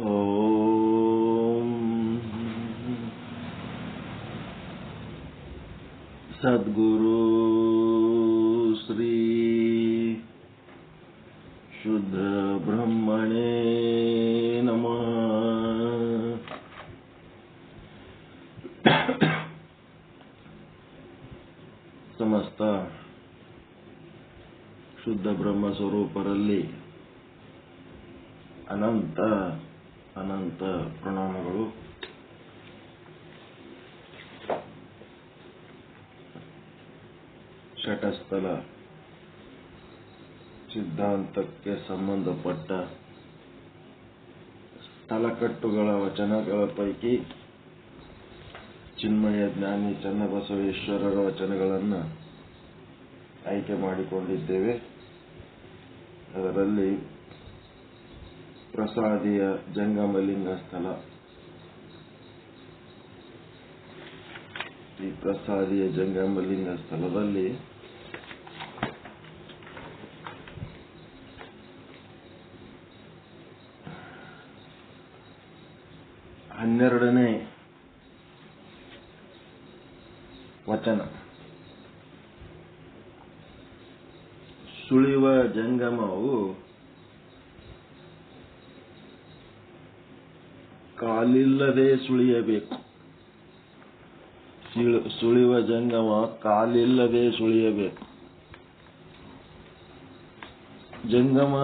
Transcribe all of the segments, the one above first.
ಓಂ ಸದ್ಗುರು ಶ್ರೀ ಶುದ್ಧ ಬ್ರಹ್ಮಣೇ ನಮಃ. ಸಮಸ್ತ ಶುದ್ಧ ಬ್ರಹ್ಮ ಸ್ವರೂಪರಲ್ಲಿ ಅನಂತ ಅನಂತ ಪ್ರಣಾಮಗಳು. ಷಟಸ್ಥಲ ಸಿದ್ಧಾಂತಕ್ಕೆ ಸಂಬಂಧಪಟ್ಟ ಸ್ಥಳಕಟ್ಟುಗಳ ವಚನಗಳ ಪೈಕಿ ಚಿನ್ಮಯ ಜ್ಞಾನಿ ಚನ್ನಬಸವೇಶ್ವರರ ವಚನಗಳನ್ನು ಆಯ್ಕೆ ಮಾಡಿಕೊಂಡಿದ್ದೇವೆ. ಅದರಲ್ಲಿ ಪ್ರಸಾದಿಯ ಜಂಗಮಲಿಂಗ ಸ್ಥಳ. ಈ ಪ್ರಸಾದಿಯ ಜಂಗಮಲಿಂಗ ಸ್ಥಳದಲ್ಲಿ ಹನ್ನೆರಡನೇ ವಚನ. ಸುಳಿವ ಜಂಗಮವು ಕಾಲಿಲ್ಲದೆ ಸುಳಿಯಬೇಕು. ಸುಳಿವ ಜಂಗಮ ಕಾಲಿಲ್ಲದೆ ಸುಳಿಯಬೇಕು. ಜಂಗಮ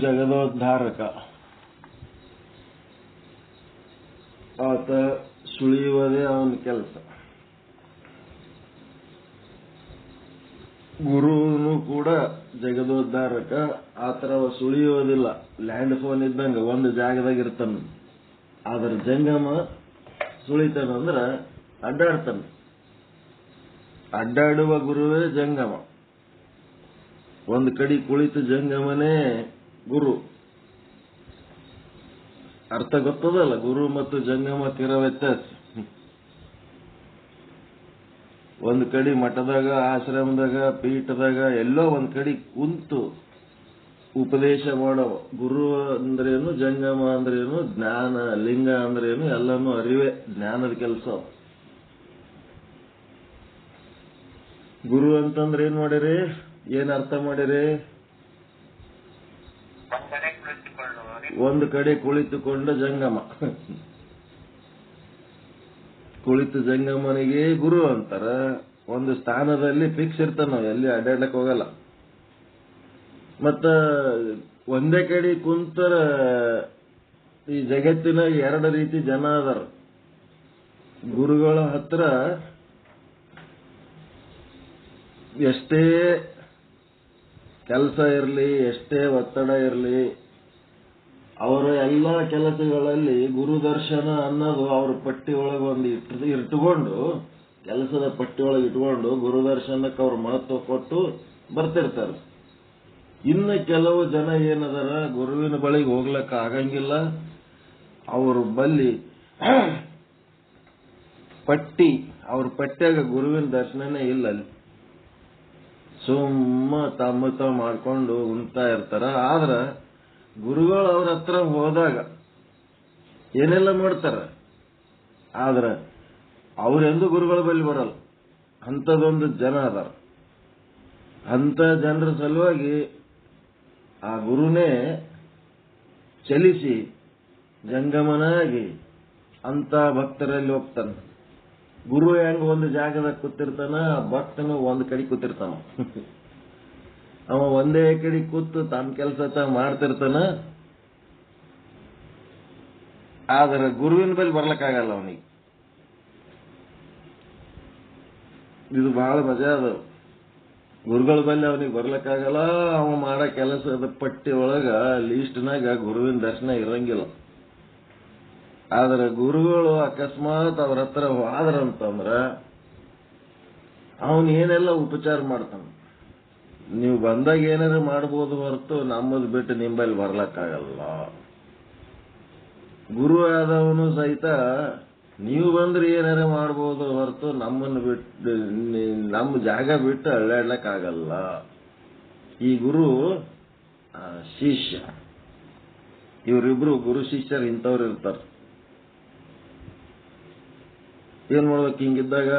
ಜಗದೋದ್ಧಾರಕ. ಆತ ಸುಳಿಯುವುದೇ ಅವನ ಕೆಲಸ. ಗುರುನು ಕೂಡ ಜಗದೋದ್ಧಾರಕ. ಆತರ ಸುಳಿಯೋದಿಲ್ಲ. ಲ್ಯಾಂಡ್ ಫೋನ್ ಇದ್ದಂಗ ಒಂದು ಜಾಗದಾಗ ಇರ್ತಾನ. ಆದ್ರ ಜಂಗಮ ಸುಳಿತಾನಂದ್ರ ಅಡ್ಡಾಡ್ತಾನ. ಅಡ್ಡಾಡುವ ಗುರುವೇ ಜಂಗಮ. ಒಂದು ಕಡೆ ಕುಳಿತು ಜಂಗಮನೇ ಗುರು. ಅರ್ಥ ಗೊತ್ತದಲ್ಲ ಗುರು ಮತ್ತು ಜಂಗಮಕ್ಕಿರೋ ವ್ಯತ್ಯಾಸ. ಒಂದ್ ಕಡೆ ಮಠದಾಗ, ಆಶ್ರಮದಾಗ, ಪೀಠದಾಗ ಎಲ್ಲೋ ಒಂದ್ ಕಡೆ ಕುಂತು ಉಪದೇಶ ಮಾಡೋ ಗುರು ಅಂದ್ರೇನು, ಜಂಗಮ ಅಂದ್ರೇನು, ಜ್ಞಾನ ಲಿಂಗ ಅಂದ್ರೇನು ಎಲ್ಲಾನು ಅರಿವೇ ಜ್ಞಾನದ ಕೆಲಸ. ಗುರು ಅಂತಂದ್ರೆ ಏನ್ ಮಾಡಿರಿ, ಏನ್ ಅರ್ಥ ಮಾಡಿರಿ? ಒಂದು ಕಡೆ ಕುಳಿತುಕೊಂಡ ಜಂಗಮ. ಕುಳಿತು ಜಂಗಮನಿಗೆ ಗುರು ಅಂತಾರ. ಒಂದು ಸ್ಥಾನದಲ್ಲಿ ಫಿಕ್ಸ್ ಇರ್ತಾನ, ನಾವು ಎಲ್ಲಿ ಅಡ್ಡಾಡಕ್ ಹೋಗಲ್ಲ. ಮತ್ತ ಒಂದೇ ಕಡೆ ಕುಂತರ ಈ ಜಗತ್ತಿನ ಎರಡು ರೀತಿ ಜನ ಅದಾರ. ಗುರುಗಳ ಹತ್ರ ಎಷ್ಟೇ ಕೆಲಸ ಇರಲಿ, ಎಷ್ಟೇ ಒತ್ತಡ ಇರಲಿ, ಅವರ ಎಲ್ಲ ಕೆಲಸಗಳಲ್ಲಿ ಗುರುದರ್ಶನ ಅನ್ನೋದು ಅವ್ರ ಪಟ್ಟಿ ಒಳಗೆ ಒಂದು ಇಟ್ಕೊಂಡು, ಕೆಲಸದ ಪಟ್ಟಿ ಒಳಗೆ ಇಟ್ಕೊಂಡು ಗುರುದರ್ಶನಕ್ಕೆ ಅವ್ರ ಮಹತ್ವ ಕೊಟ್ಟು ಬರ್ತಿರ್ತಾರೆ. ಇನ್ನು ಕೆಲವು ಜನ ಏನದಾರ, ಗುರುವಿನ ಬಳಿಗೆ ಹೋಗ್ಲಕ್ಕ ಆಗಂಗಿಲ್ಲ. ಅವ್ರ ಬಲ್ಲಿ ಪಟ್ಟಿ, ಅವ್ರ ಪಟ್ಟ್ಯಾಗ ಗುರುವಿನ ದರ್ಶನನೇ ಇಲ್ಲ. ಅಲ್ಲಿ ಸುಮ್ಮ ತಮ್ಮ ಮಾಡ್ಕೊಂಡು ಉಣ್ತಾ ಇರ್ತಾರ. ಆದ್ರ ಗುರುಗಳು ಅವ್ರ ಹತ್ರ ಹೋದಾಗ ಏನೆಲ್ಲ ಮಾಡ್ತಾರ, ಆದ್ರ ಅವ್ರೆಂದು ಗುರುಗಳ ಬಳಿ ಬರಲ್ಲ. ಅಂಥದೊಂದು ಜನ ಅದಾರ. ಅಂತ ಜನರ ಸಲುವಾಗಿ ಆ ಗುರುನೇ ಚಲಿಸಿ ಜಂಗಮನಾಗಿ ಅಂತ ಭಕ್ತರಲ್ಲಿ ಹೋಗ್ತಾನ. ಗುರು ಹೆಂಗ ಒಂದು ಜಾಗದಾಗ ಕೂತಿರ್ತಾನ, ಭಕ್ತನು ಒಂದ್ ಕಡೆ ಕೂತಿರ್ತಾನ. ಅವ ಒಂದೇ ಕಡೆ ಕೂತು ತನ್ನ ಕೆಲಸ ಮಾಡ್ತಿರ್ತಾನ. ಆದ್ರೆ ಗುರುವಿನ ಬಳಿ ಬರ್ಲಕ್ಕಾಗಲ್ಲ ಅವನಿಗೆ. ಇದು ಬಹಳ ಮಜಾ ಅದ. ಗುರುಗಳ ಬಳಿ ಅವನಿಗೆ ಬರ್ಲಕ್ಕಾಗಲ್ಲ. ಅವ ಮಾಡೋ ಕೆಲಸದ ಪಟ್ಟಿ ಒಳಗ ಲೀಸ್ಟ್ನಾಗ ಗುರುವಿನ ದರ್ಶನ ಇರಂಗಿಲ್ಲ. ಆದ್ರೆ ಗುರುಗಳು ಅಕಸ್ಮಾತ್ ಅವ್ರ ಹತ್ರ ಹೋದ್ರಂತಂದ್ರ ಅವನ್ ಏನೆಲ್ಲ ಉಪಚಾರ ಮಾಡ್ತಾನ. ನೀವು ಬಂದಾಗ ಏನಾದ್ರು ಮಾಡ್ಬೋದು ಹೊರತು ನಮ್ಮದು ಬಿಟ್ಟು ನಿಂಬಲ್ಲಿ ಬರ್ಲಕ್ಕಾಗಲ್ಲ. ಗುರು ಆದವನು ಸಹಿತ ನೀವು ಬಂದ್ರೆ ಏನಾರ ಮಾಡ್ಬೋದು ಹೊರತು ನಮ್ಮನ್ನು ಬಿಟ್ಟು, ನಮ್ಮ ಜಾಗ ಬಿಟ್ಟು ಅಳ್ಳಾಡ್ಲಕ್ಕಾಗಲ್ಲ. ಈ ಗುರು ಶಿಷ್ಯ. ಇವರಿಬ್ರು ಗುರು ಶಿಷ್ಯರು ಇಂಥವ್ರು ಇರ್ತಾರೆ. ಏನ್ ಮಾಡ್ಬೇಕು ಹಿಂಗಿದ್ದಾಗ?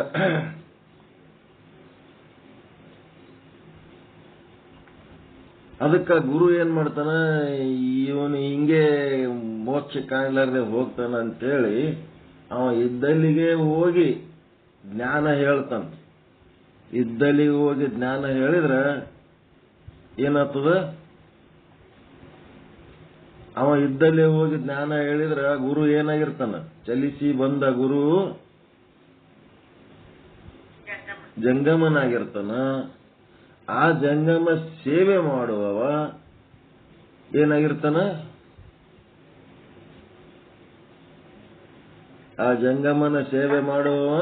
ಅದಕ್ಕ ಗುರು ಏನ್ ಮಾಡ್ತಾನ, ಇವನು ಹಿಂಗೆ ಮೋಕ್ಷ ಕಾಣ್ಲಾರ್ದೆ ಹೋಗ್ತಾನ ಅಂತೇಳಿ ಅವ ಇದ್ದಲ್ಲಿಗೆ ಹೋಗಿ ಜ್ಞಾನ ಹೇಳ್ತಾನ. ಇದ್ದಲ್ಲಿಗೆ ಹೋಗಿ ಜ್ಞಾನ ಹೇಳಿದ್ರ ಏನಾಗ್ತದ? ಅವ ಇದ್ದಲ್ಲಿ ಹೋಗಿ ಜ್ಞಾನ ಹೇಳಿದ್ರ ಗುರು ಏನಾಗಿರ್ತಾನ? ಚಲಿಸಿ ಬಂದ ಗುರು ಜಂಗಮನಾಗಿರ್ತಾನ. ಆ ಜಂಗಮ ಸೇವೆ ಮಾಡುವವ ಏನಾಗಿರ್ತಾನ? ಆ ಜಂಗಮನ ಸೇವೆ ಮಾಡುವವ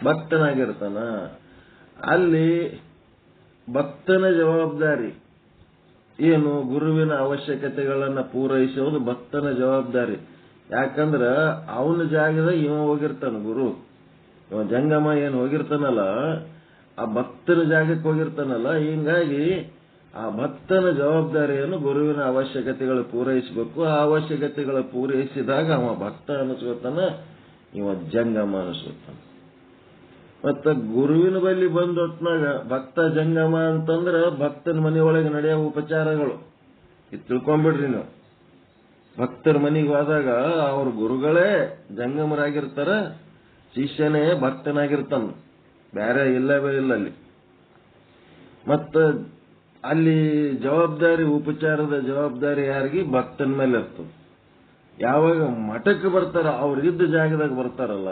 ಭಕ್ತನಾಗಿರ್ತಾನ. ಅಲ್ಲಿ ಭಕ್ತನ ಜವಾಬ್ದಾರಿ ಏನು? ಗುರುವಿನ ಅವಶ್ಯಕತೆಗಳನ್ನ ಪೂರೈಸೋದು ಭಕ್ತನ ಜವಾಬ್ದಾರಿ. ಯಾಕಂದ್ರ ಅವನ ಜಾಗದಾಗ ಇವ ಹೋಗಿರ್ತಾನ. ಗುರು ಇವ ಜಂಗಮ ಏನ್ ಹೋಗಿರ್ತಾನಲ್ಲ, ಆ ಭಕ್ತನ ಜಾಗಕ್ಕೆ ಹೋಗಿರ್ತಾನಲ್ಲ. ಹಿಂಗಾಗಿ ಆ ಭಕ್ತನ ಜವಾಬ್ದಾರಿಯನ್ನು ಗುರುವಿನ ಅವಶ್ಯಕತೆಗಳು ಪೂರೈಸಬೇಕು. ಆ ಅವಶ್ಯಕತೆಗಳು ಪೂರೈಸಿದಾಗ ಅವ ಭಕ್ತ ಅನಿಸ್ಕೊತಾನ, ಇವ ಜಂಗಮ ಅನಿಸ್ಕೊತಾನ. ಮತ್ತ ಗುರುವಿನ ಬಳಿ ಬಂದ ಹೊತ್ನಾಗ ಭಕ್ತ ಜಂಗಮ ಅಂತಂದ್ರ ಭಕ್ತನ ಮನೆಯೊಳಗೆ ನಡೆಯೋ ಉಪಚಾರಗಳು ಇದು ತಿಳ್ಕೊಂಡ್ಬಿಡ್ರಿ ನೀವು. ಭಕ್ತರ ಮನೆಗೆ ಹೋದಾಗ ಅವ್ರ ಗುರುಗಳೇ ಜಂಗಮರಾಗಿರ್ತಾರ, ಶಿಷ್ಯನೇ ಭಕ್ತನಾಗಿರ್ತಾನ. ಬೇರೆ ಇಲ್ಲವೇ ಇಲ್ಲ ಅಲ್ಲಿ. ಮತ್ತ ಅಲ್ಲಿ ಜವಾಬ್ದಾರಿ, ಉಪಚಾರದ ಜವಾಬ್ದಾರಿ ಯಾರಿಗೆ? ಭಕ್ತನ ಮೇಲೆ ಇರ್ತದೆ. ಯಾವಾಗ ಮಠಕ್ಕೆ ಬರ್ತಾರ, ಅವ್ರಿದ್ದ ಜಾಗದಾಗ ಬರ್ತಾರಲ್ಲ,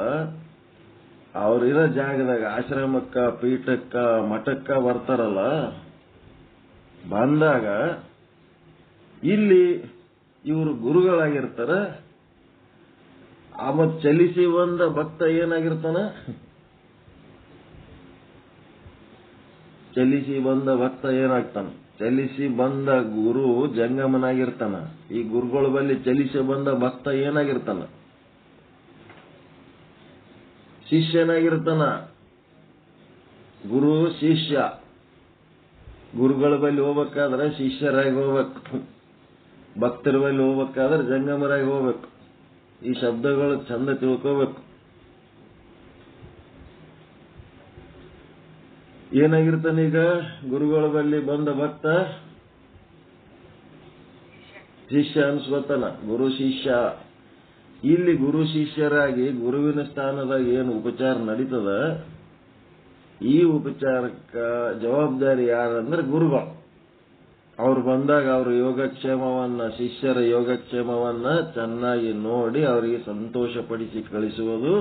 ಅವ್ರಿರೋ ಜಾಗದಾಗ ಆಶ್ರಮಕ್ಕ, ಪೀಠಕ್ಕ, ಮಠಕ್ಕ ಬರ್ತಾರಲ್ಲ, ಬಂದಾಗ ಇಲ್ಲಿ ಇವರು ಗುರುಗಳಾಗಿರ್ತಾರ. ಅವ ಚಲಿಸಿ ಬಂದ ಭಕ್ತ ಏನಾಗಿರ್ತಾನ? ಚಲಿಸಿ ಬಂದ ಭಕ್ತ ಏನಾಗ್ತಾನ? ಚಲಿಸಿ ಬಂದ ಗುರು ಜಂಗಮನಾಗಿರ್ತಾನ. ಈ ಗುರುಗಳ ಬಳಿ ಚಲಿಸಿ ಬಂದ ಭಕ್ತ ಏನಾಗಿರ್ತಾನ? ಶಿಷ್ಯನಾಗಿರ್ತಾನ. ಗುರು ಶಿಷ್ಯ. ಗುರುಗಳ ಬಳಿ ಹೋಗ್ಬೇಕಾದ್ರೆ ಶಿಷ್ಯರಾಗಿ ಹೋಗ್ಬೇಕು, ಭಕ್ತರ ಬಳಿ ಹೋಗ್ಬೇಕಾದ್ರೆ ಜಂಗಮರಾಗಿ ಹೋಗ್ಬೇಕು. ಈ ಶಬ್ದಗಳು ಚಂದ ತಿಳ್ಕೋಬೇಕು. ಏನಾಗಿರ್ತಾನೀಗ? ಗುರುಗಳ ಬಳಿ ಬಂದ ಭಕ್ತ ಶಿಷ್ಯ ಅನ್ಸ್ಕೊತಾನ. ಗುರು ಶಿಷ್ಯ. ಇಲ್ಲಿ ಗುರು ಶಿಷ್ಯರಾಗಿ ಗುರುವಿನ ಸ್ಥಾನದಾಗ ಏನು ಉಪಚಾರ ನಡೀತದ, ಈ ಉಪಚಾರಕ್ಕ ಜವಾಬ್ದಾರಿ ಯಾರಂದ್ರೆ ಗುರುಗಳು. ಅವ್ರು ಬಂದಾಗ ಅವ್ರ ಯೋಗಕ್ಷೇಮವನ್ನ, ಶಿಷ್ಯರ ಯೋಗಕ್ಷೇಮವನ್ನ ಚೆನ್ನಾಗಿ ನೋಡಿ ಅವರಿಗೆ ಸಂತೋಷಪಡಿಸಿ ಕಳಿಸುವುದು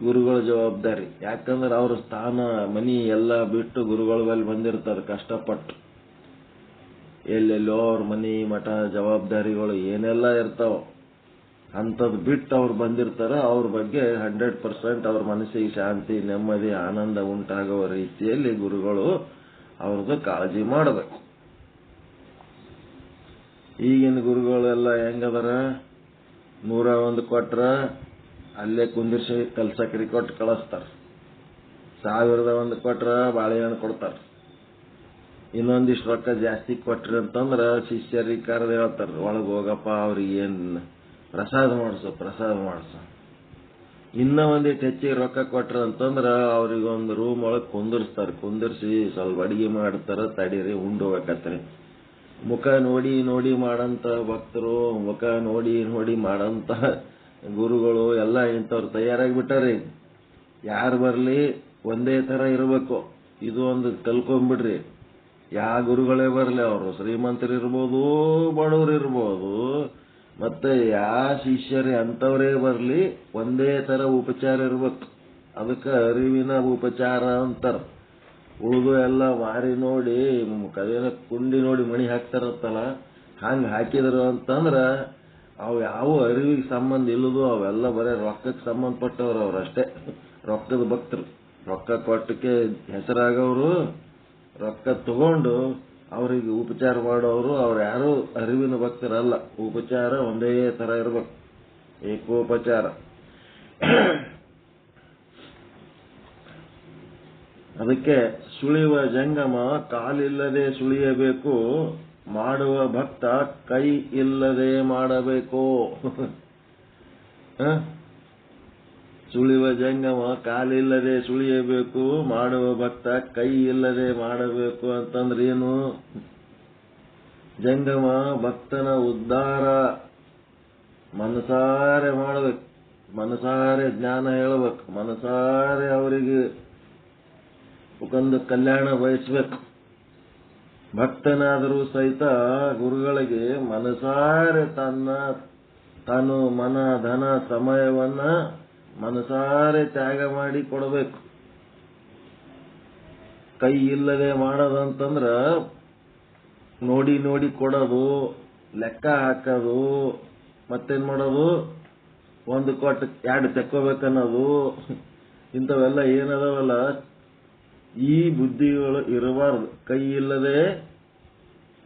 ಗುರುಗಳ ಜವಾಬ್ದಾರಿ. ಯಾಕಂದ್ರೆ ಅವ್ರ ಸ್ಥಾನ, ಮನಿ ಎಲ್ಲ ಬಿಟ್ಟು ಗುರುಗಳ ಬಳಿ ಬಂದಿರ್ತಾರೆ ಕಷ್ಟಪಟ್ಟು. ಎಲ್ಲೆಲ್ಲೋ ಅವ್ರ ಮನಿ, ಮಠ, ಜವಾಬ್ದಾರಿಗಳು ಏನೆಲ್ಲ ಇರ್ತಾವ ಅಂಥದ್ದು ಬಿಟ್ಟು ಅವ್ರು ಬಂದಿರ್ತಾರ. ಅವ್ರ ಬಗ್ಗೆ 100% ಅವ್ರ ಮನಸ್ಸಿಗೆ ಶಾಂತಿ, ನೆಮ್ಮದಿ, ಆನಂದ ಉಂಟಾಗುವ ರೀತಿಯಲ್ಲಿ ಗುರುಗಳು ಅವ್ರದ್ದು ಕಾಳಜಿ ಮಾಡಬೇಕು. ಈಗಿನ ಗುರುಗಳೆಲ್ಲ ಹೆಂಗದಾರ? 101 ಕೊಟ್ರ ಅಲ್ಲೇ ಕುಂದಿರ್ಸಿ ಕಲ್ಸಕ್ರಿ ಕೊಟ್ಟು ಕಳಿಸ್ತಾರ. 1001 ಕೊಟ್ರ ಬಾಳೆಹಣ್ಣು ಕೊಡ್ತಾರ. ಇನ್ನೊಂದಿಷ್ಟು ರೊಕ್ಕ ಜಾಸ್ತಿ ಕೊಟ್ರಿ ಅಂತಂದ್ರ ಶಿಷ್ಯರಿಗೆ ಕರೆದು ಹೇಳ್ತಾರ, ಒಳಗೆ ಹೋಗಪ್ಪ, ಅವ್ರಿಗೆ ಏನ್ ಪ್ರಸಾದ ಮಾಡಿಸು. ಇನ್ನ ಒಂದಿಟ್ಟು ಹೆಚ್ಚಿಗೆ ರೊಕ್ಕ ಕೊಟ್ರ ಅಂತಂದ್ರ ಅವ್ರಿಗೊಂದು ರೂಮ್ ಒಳಗೆ ಕುಂದಿರ್ಸಿ ಸ್ವಲ್ಪ ಅಡಿಗೆ ಮಾಡ್ತಾರ. ತಡೀರಿ, ಉಂಡು ಹೋಗಕತ್ರಿ. ಮುಖ ನೋಡಿ ನೋಡಿ ಮಾಡಂತ ಭಕ್ತರು, ಮುಖ ನೋಡಿ ನೋಡಿ ಮಾಡಂತ ಗುರುಗಳು ಎಲ್ಲ ಇಂಥವ್ರು ತಯಾರಾಗಿಬಿಟ್ಟಾರಿ. ಯಾರು ಬರ್ಲಿ ಒಂದೇ ತರ ಇರಬೇಕು. ಇದು ಒಂದು ಕಲ್ಕೊಂಡ್ಬಿಡ್ರಿ. ಯಾವ ಗುರುಗಳೇ ಬರ್ಲಿ, ಅವರು ಶ್ರೀಮಂತರು ಇರ್ಬೋದು, ಬಡವರು ಇರ್ಬೋದು, ಮತ್ತೆ ಯಾವ ಶಿಷ್ಯರೇ ಅಂತವರೇ ಬರ್ಲಿ, ಒಂದೇ ತರ ಉಪಚಾರ ಇರ್ಬೇಕು. ಅದಕ್ಕೆ ಅರಿವಿನ ಉಪಚಾರ ಅಂತಾರ. ಉಳಿದು ಎಲ್ಲ ಮಾರಿ ನೋಡಿ, ಕದೇನ ಕುಂಡಿ ನೋಡಿ ಮಣಿ ಹಾಕ್ತಾರತ್ತಲ್ಲ, ಹಂಗ ಹಾಕಿದ್ರು ಅಂತಂದ್ರ ಅವು ಯಾವ ಅರಿವಿಗೆ ಸಂಬಂಧ ಇಲ್ಲದು. ಅವೆಲ್ಲ ಬರೇ ರೊಕ್ಕಕ್ಕೆ ಸಂಬಂಧಪಟ್ಟವ್ರು. ಅವ್ರಷ್ಟೇ ರೊಕ್ಕದ ಭಕ್ತರು. ರೊಕ್ಕ ಕೊಟ್ಟಕ್ಕೆ ಹೆಸರಾಗವ್ರು. ರೊಕ್ಕ ತಗೊಂಡು ಅವರಿಗೆ ಉಪಚಾರ ಮಾಡೋರು ಅವ್ರು ಯಾರು ಅರಿವಿನ ಭಕ್ತರಲ್ಲ. ಉಪಚಾರ ಒಂದೇ ತರ ಇರ್ಬೇಕು, ಏಕೋಪಚಾರ. ಅದಕ್ಕೆ ಸುಳಿಯುವ ಜಂಗಮ ಕಾಲಿಲ್ಲದೆ ಸುಳಿಯಬೇಕು, ಮಾಡುವ ಭಕ್ತ ಕೈ ಇಲ್ಲದೆ ಮಾಡಬೇಕು. ಸುಳಿಯುವ ಜಂಗಮ ಕಾಲಿಲ್ಲದೆ ಸುಳಿಯಬೇಕು, ಮಾಡುವ ಭಕ್ತ ಕೈ ಇಲ್ಲದೆ ಮಾಡಬೇಕು ಅಂತಂದ್ರೆ ಏನು? ಜಂಗಮ ಭಕ್ತನ ಉದ್ಧಾರ ಮನಸಾರೆ ಮಾಡಬೇಕು, ಮನಸಾರೆ ಜ್ಞಾನ ಹೇಳಬೇಕು, ಮನಸಾರೆ ಅವರಿಗೆ ಒಂದು ಕಲ್ಯಾಣ ಬಯಸಬೇಕು. ಭಕ್ತನಾದರೂ ಸಹಿತ ಗುರುಗಳಿಗೆ ಮನಸಾರೆ ತಾನು ಮನ ಧನ ಸಮಯವನ್ನ ಮನಸಾರೆ ತ್ಯಾಗ ಮಾಡಿ ಕೊಡಬೇಕು. ಕೈ ಇಲ್ಲದೆ ಮಾಡೋದಂತಂದ್ರ ನೋಡಿ ನೋಡಿ ಕೊಡೋದು, ಲೆಕ್ಕ ಹಾಕೋದು, ಮತ್ತೇನ್ ಮಾಡೋದು, ಒಂದು ಕೊಟ್ಟು ಎರಡು ತೆಕ್ಕೋಬೇಕನ್ನೋದು, ಇಂಥವೆಲ್ಲ ಏನದವಲ್ಲ ಈ ಬುದ್ಧಿಗಳು ಇರಬಾರ್ದು. ಕೈ ಇಲ್ಲದೆ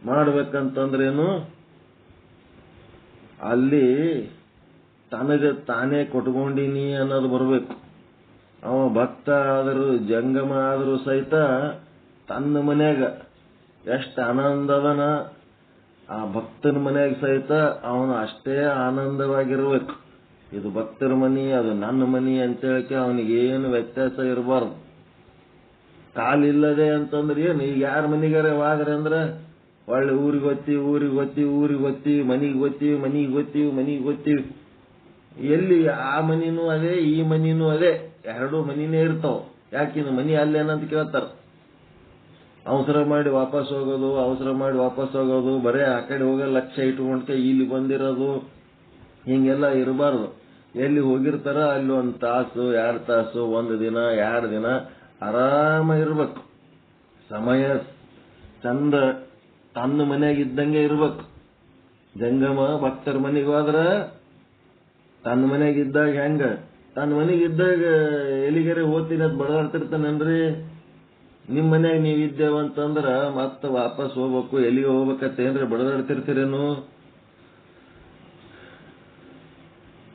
ಮಾಡ್ಬೇಕಂತಂದ್ರೇನು, ಅಲ್ಲಿ ತನಗೆ ತಾನೇ ಕೊಟ್ಕೊಂಡಿನಿ ಅನ್ನೋದು ಬರಬೇಕು. ಅವ ಭಕ್ತ ಆದರೂ ಜಂಗಮ ಆದರೂ ಸಹಿತ ತನ್ನ ಮನ್ಯಾಗ ಎಷ್ಟು ಆನಂದದನ, ಆ ಭಕ್ತನ ಮನ್ಯಾಗ ಸಹಿತ ಅವನು ಅಷ್ಟೇ ಆನಂದವಾಗಿರ್ಬೇಕು. ಇದು ಭಕ್ತರ ಮನಿ, ಅದು ನನ್ನ ಮನಿ ಅಂತ ಹೇಳಕ್ಕೆ ಅವನಿಗೇನು ವ್ಯತ್ಯಾಸ ಇರಬಾರ್ದು. ಕಾಲಿಲ್ಲದೆ ಅಂತಂದ್ರೆ ಏನು, ಈಗ ಯಾರ ಮನಿಗಾರ ಹೋದ್ರೆ ಅಂದ್ರೆ ಒಳ್ಳೆ ಊರಿಗೆ ಗೊತ್ತೀವಿ, ಮನಿಗೆ ಗೊತ್ತೀವಿ. ಎಲ್ಲಿ ಆ ಮನಿನೂ ಅದೇ, ಈ ಮನಿನೂ ಅದೇ, ಎರಡೂ ಮನಿನೇ ಇರ್ತಾವ. ಯಾಕಿನ್ನು ಮನಿ ಅಲ್ಲೇನಂತ ಕೇಳ್ತಾರ. ಅವಸರ ಮಾಡಿ ವಾಪಸ್ ಹೋಗೋದು, ಬರೇ ಆ ಕಡೆ ಹೋಗೋ ಲಕ್ಷ್ಯ ಇಟ್ಕೊಂಡ್ಕೆ ಇಲ್ಲಿ ಬಂದಿರೋದು, ಹಿಂಗೆಲ್ಲ ಇರಬಾರ್ದು. ಎಲ್ಲಿ ಹೋಗಿರ್ತಾರ ಅಲ್ಲಿ 1 ತಾಸು 2 ತಾಸು 1 ದಿನ 2 ದಿನ ಆರಾಮ ಇರ್ಬೇಕು. ಸಮಯ ಚಂದ ತನ್ನ ಮನೆಯಾಗ ಇದ್ದಂಗೆ ಇರ್ಬೇಕು. ಜಂಗಮ ಭಕ್ತರ ಮನೆಗೆ ಹೋದ್ರ ತನ್ನ ಮನೆಯಾಗ ಇದ್ದಾಗ ಹೆಂಗ, ತನ್ನ ಮನೆಗೆ ಇದ್ದಾಗ ಎಲಿಗೆರೆ ಹೋಗ್ತೀನಿ ಅಂತ ಬಡದಾಡ್ತಿರ್ತಾನನ್ರಿ. ನಿಮ್ ಮನ್ಯಾಗ ನೀವ್ ಇದ್ದೇವಂತಂದ್ರ ಮತ್ತ ವಾಪಸ್ ಹೋಗ್ಬೇಕು, ಎಲ್ಲಿಗೆ ಹೋಗ್ಬೇಕತ್ತೇನ್ರಿ ಬಡದಾಡ್ತಿರ್ತೀರೇನು?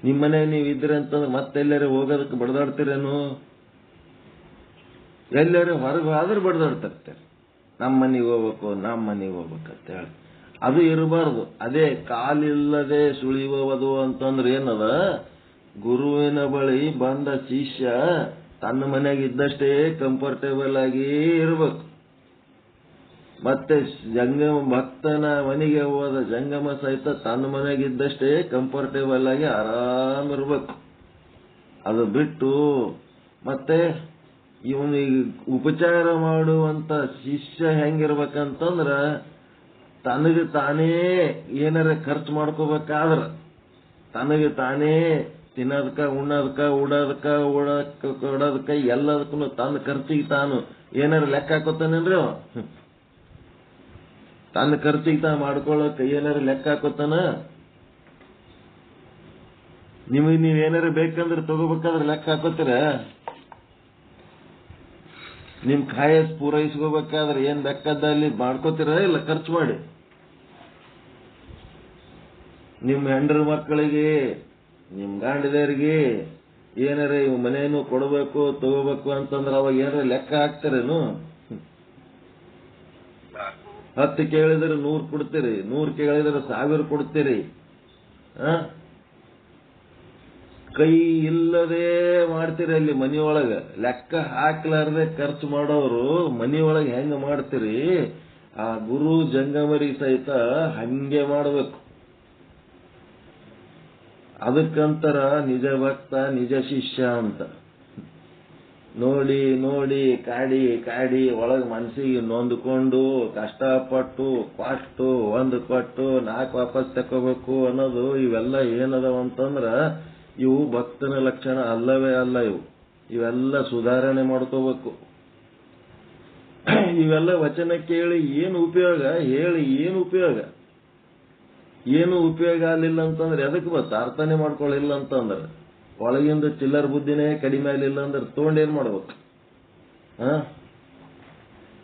ನಿಮ್ ಮನ್ಯಾಗ ನೀವ್ ಇದ್ರಿ ಅಂತಂದ್ರೆ ಮತ್ತೆಲ್ಲಾರ ಹೋಗೋದಕ್ಕೆ ಬಡದಾಡ್ತಿರೇನು? ಎಲ್ಲಾರು ಹೊರಗೆ ಆದ್ರೆ ಬಡದಾಡ್ತಿರ್ತೀರಿ, ನಮ್ಮ ಮನೆಗೆ ಹೋಗ್ಬೇಕಂತ ಹೇಳಿ. ಅದು ಇರಬಾರ್ದು. ಅದೇ ಕಾಲಿಲ್ಲದೆ ಸುಳಿಯುವುದು ಅಂತಂದ್ರೆ ಏನದ, ಗುರುವಿನ ಬಳಿ ಬಂದ ಶಿಷ್ಯ ತನ್ನ ಮನೆಯಾಗ ಇದ್ದಷ್ಟೇ ಕಂಫರ್ಟೇಬಲ್ ಆಗಿ ಇರ್ಬೇಕು. ಮತ್ತೆ ಜಂಗಮ ಭಕ್ತನ ಮನೆಗೆ ಹೋದ ಜಂಗಮ ಸಹಿತ ತನ್ನ ಮನೆಯಾಗ ಇದ್ದಷ್ಟೇ ಕಂಫರ್ಟೇಬಲ್ ಆಗಿ ಆರಾಮ್ ಇರ್ಬೇಕು. ಅದು ಬಿಟ್ಟು ಮತ್ತೆ ಇವನಿಗೆ ಉಪಚಾರ ಮಾಡುವಂತ ಶಿಷ್ಯ ಹೆಂಗಿರ್ಬೇಕಂತಂದ್ರ ತನಗೆ ತಾನೇ ಏನಾರ ಖರ್ಚು ಮಾಡ್ಕೋಬೇಕಾದ್ರ, ತನಗೆ ತಾನೇ ತಿನ್ನೋದಕ್ಕ ಉಡೋದಕ್ಕ ಎಲ್ಲದಕ್ಕೂ ತನ್ನ ಖರ್ಚಿಗೆ ತಾನು ಏನಾರ ಲೆಕ್ಕ ಹಾಕೋತಾನೇನ್ರಿ? ತನ್ನ ಖರ್ಚಿಗೆ ತಾನು ಮಾಡ್ಕೊಳ್ಳೋಕೆ ಏನಾರ ಲೆಕ್ಕ ಹಾಕೋತಾನ? ನಿಮಗೆ ನೀವೇನಾರ ಬೇಕಂದ್ರೆ ತಗೋಬೇಕಾದ್ರೆ ಲೆಕ್ಕ ಹಾಕೋತೀರ? ನಿಮ್ ಖಾಯಸ್ ಪೂರೈಸ್ಕೋಬೇಕಾದ್ರೆ ಏನ್ ಬೇಕಾದಲ್ಲಿ ಮಾಡ್ಕೋತೀರ ಇಲ್ಲ ಖರ್ಚು ಮಾಡಿ? ನಿಮ್ ಹೆಂಡ್ರ ಮಕ್ಕಳಿಗೆ ನಿಮ್ ಗಂಡದವ್ರಿಗೆ ಏನಾರ ಇವ್ ಮನೇನು ಕೊಡಬೇಕು ತಗೋಬೇಕು ಅಂತಂದ್ರೆ ಅವಾಗ ಏನಾರ ಲೆಕ್ಕ ಹಾಕ್ತಾರೇನು? 10 ಕೇಳಿದ್ರೆ 100 ಕೊಡ್ತೀರಿ, 100 ಕೇಳಿದ್ರೆ 1000 ಕೊಡ್ತೀರಿ. ಕೈ ಇಲ್ಲದೆ ಮಾಡ್ತೀರಿ ಅಲ್ಲಿ ಮನಿಯೊಳಗ. ಲೆಕ್ಕ ಹಾಕ್ಲಾರ್ದೆ ಖರ್ಚು ಮಾಡೋರು ಮನಿಯೊಳಗೆ ಹೆಂಗ ಮಾಡ್ತೀರಿ? ಆ ಗುರು ಜಂಗಮರಿ ಸಹಿತ ಹಂಗೆ ಮಾಡಬೇಕು. ಅದಕ್ಕಂತರ ನಿಜ ಭಕ್ತ ನಿಜ ಶಿಷ್ಯ ಅಂತ. ನೋಡಿ ನೋಡಿ ಕಾಡಿ ಒಳಗೆ ಮನಸ್ಸಿಗೆ ನೊಂದ್ಕೊಂಡು ಕಷ್ಟಪಟ್ಟು ಕೊಟ್ಟು 4 ವಾಪಸ್ ತಕೋಬೇಕು ಅನ್ನೋದು ಇವೆಲ್ಲ ಏನದವಂತಂದ್ರ ಇವು ಭಕ್ತನ ಲಕ್ಷಣ ಅಲ್ಲವೇ ಅಲ್ಲ. ಇವೆಲ್ಲ ಸುಧಾರಣೆ ಮಾಡ್ಕೋಬೇಕು. ಇವೆಲ್ಲ ವಚನ ಕೇಳಿ ಏನು ಉಪಯೋಗ ಹೇಳಿ? ಏನು ಉಪಯೋಗ ಆಗಲಿಲ್ಲ ಅಂತಂದ್ರೆ ಎದಕ್ಕೆ ಬತ್ತ? ಅರ್ಥನೆ ಮಾಡ್ಕೊಳ್ಳಿಲ್ಲ ಅಂತಂದ್ರೆ ಒಳಗಿಂದ ಚಿಲ್ಲರ್ ಬುದ್ಧಿನೇ ಕಡಿಮೆ ಆಗಲಿಲ್ಲ ಅಂದ್ರೆ ತಗೊಂಡೇನ್ ಮಾಡ್ಬೇಕು?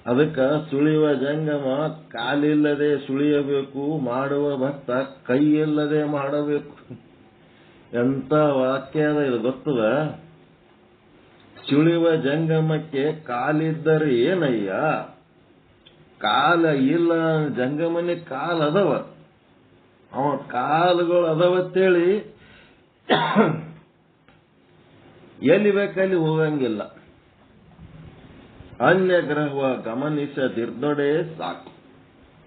ಅದಕ್ಕ ಸುಳಿಯುವ ಜಂಗಮ ಕಾಲಿಲ್ಲದೆ ಸುಳಿಯಬೇಕು, ಮಾಡುವ ಭಕ್ತ ಕೈ ಇಲ್ಲದೆ ಮಾಡಬೇಕು. ಎಂತ ವಾಕ್ಯ ಅದ ಇದು ಗೊತ್ತದ? ಚುಳಿವ ಜಂಗಮಕ್ಕೆ ಕಾಲಿದ್ದರೆ ಏನಯ್ಯ, ಕಾಲ ಇಲ್ಲ ಜಂಗಮನೆ ಕಾಲ ಅದವ, ಅವ ಕಾಲುಗಳು ಅದಾವತ್ತೇಳಿ ಎಲ್ಲಿ ಬೇಕಲ್ಲಿ ಹೋಗಂಗಿಲ್ಲ. ಅನ್ಯ ಗ್ರಹವ ಗಮನಿಸದಿರ್ದೊಡೆ ಸಾಕು.